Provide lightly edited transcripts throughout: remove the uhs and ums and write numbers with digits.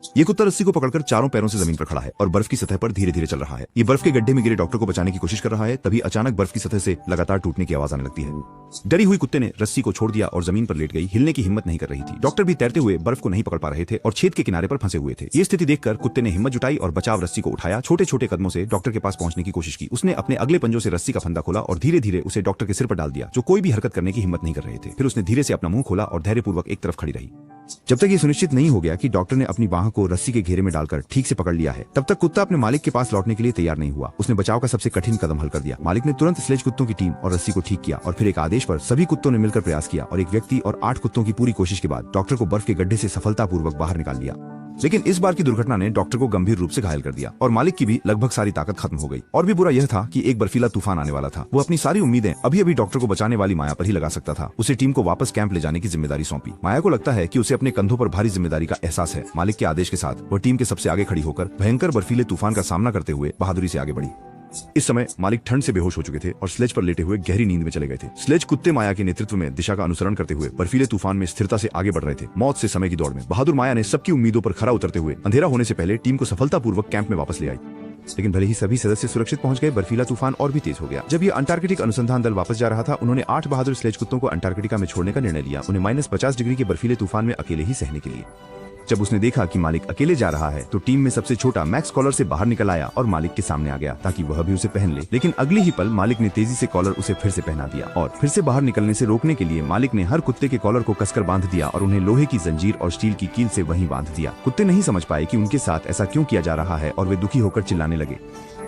ये कुत्ता रस्सी को पकड़कर चारों पैरों से जमीन पर खड़ा है और बर्फ की सतह पर धीरे धीरे चल रहा है। ये बर्फ के गड्ढे में गिरे डॉक्टर को बचाने की कोशिश कर रहा है। तभी अचानक बर्फ की सतह से लगातार टूटने की आवाज आने लगती है। डरी हुई कुत्ते ने रस्सी को छोड़ दिया और जमीन पर लेट गई। हिलने की हिम्मत नहीं कर रही थी। डॉक्टर भी तैरते हुए बर्फ को नहीं पकड़ पा रहे थे और छेद के किनारे पर फंसे हुए थे। ये स्थिति देखकर कुत्ते ने हिम्मत जुटाई और बचाव रस्सी को उठाया। छोटे छोटे कदमों से डॉक्टर के पास पहुंचने की कोशिश की। उसने अपने अगले पंजों से रस्सी का फंदा खोला और धीरे धीरे उसे डॉक्टर के सिर पर डाल दिया, जो कोई भी हरकत करने की हिम्मत नहीं कर रहे थे। फिर उसने धीरे से अपना मुंह खोला और धैर्यपूर्वक एक तरफ खड़ी रही। जब तक ये सुनिश्चित नहीं हो गया कि डॉक्टर ने अपनी बाह को रस्सी के घेरे में डालकर ठीक से पकड़ लिया है, तब तक कुत्ता अपने मालिक के पास लौटने के लिए तैयार नहीं हुआ। उसने बचाव का सबसे कठिन कदम हल कर दिया। मालिक ने तुरंत स्लेज कुत्तों की टीम और रस्सी को ठीक किया और फिर एक आदेश पर सभी कुत्तों ने मिलकर प्रयास किया और एक व्यक्ति और 8 कुत्तों की पूरी कोशिश के बाद डॉक्टर को बर्फ के गड्ढे से सफलतापूर्वक बाहर निकाल लिया। लेकिन इस बार की दुर्घटना ने डॉक्टर को गंभीर रूप से घायल कर दिया और मालिक की भी लगभग सारी ताकत खत्म हो गई। और भी बुरा यह था कि एक बर्फीला तूफान आने वाला था। वो अपनी सारी उम्मीदें अभी अभी डॉक्टर को बचाने वाली माया पर ही लगा सकता था। उसे टीम को वापस कैंप ले जाने की जिम्मेदारी सौंपी। माया को लगता है कि उसे अपने कंधों पर भारी जिम्मेदारी का एहसास है। मालिक के आदेश के साथ वह टीम के सबसे आगे खड़ी होकर भयंकर बर्फीले तूफान का सामना करते हुए बहादुरी से आगे बढ़ी। इस समय मालिक ठंड से बेहोश हो चुके थे और स्लेज पर लेटे हुए गहरी नींद में चले गए थे। स्लेज कुत्ते माया के नेतृत्व में दिशा का अनुसरण करते हुए बर्फीले तूफान में स्थिरता से आगे बढ़ रहे थे, मौत से समय की दौड़ में। बहादुर माया ने सबकी उम्मीदों पर खरा उतरते हुए अंधेरा होने से पहले टीम को सफलतापूर्वक कैंप में वापस ले आई। लेकिन भले ही सभी सदस्य सुरक्षित पहुंच गए, बर्फीला तूफान और भी तेज हो गया। जब ये अंटार्कटिक अनुसंधान दल वापस जा रहा था, उन्होंने 8 बहादुर स्लेज कुत्तों को अंटार्कटिका में छोड़ने का निर्णय लिया, उन्हें -50 डिग्री के बर्फीले तूफान में अकेले ही सहने के लिए। जब उसने देखा कि मालिक अकेले जा रहा है, तो टीम में सबसे छोटा मैक्स कॉलर से बाहर निकल आया और मालिक के सामने आ गया ताकि वह भी उसे पहन ले। लेकिन अगले ही पल मालिक ने तेजी से कॉलर उसे फिर से पहना दिया और फिर से बाहर निकलने से रोकने के लिए मालिक ने हर कुत्ते के कॉलर को कसकर बांध दिया और उन्हें लोहे की जंजीर और स्टील की कील से वहीं बांध दिया। कुत्ते नहीं समझ पाए कि उनके साथ ऐसा क्यों किया जा रहा है और वे दुखी होकर चिल्लाने लगे।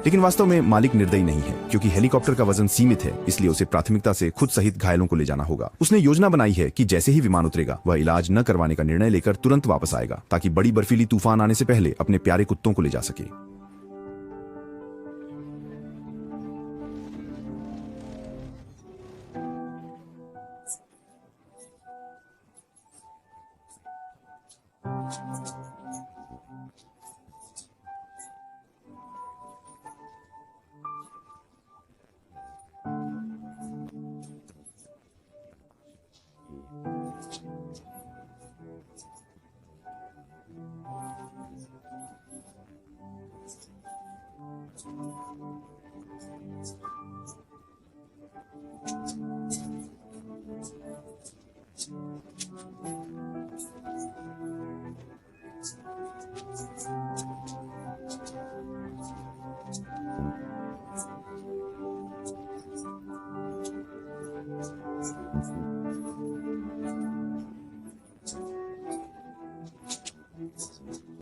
लेकिन वास्तव में मालिक निर्दयी नहीं है, क्योंकि हेलीकॉप्टर का वजन सीमित है, इसलिए उसे प्राथमिकता से खुद सहित घायलों को ले जाना होगा। उसने योजना बनाई है कि जैसे ही विमान उतरेगा, वह इलाज न करवाने का निर्णय लेकर तुरंत वापस आएगा ताकि बड़ी बर्फीली तूफान आने से पहले अपने प्यारे कुत्तों को ले जा सके।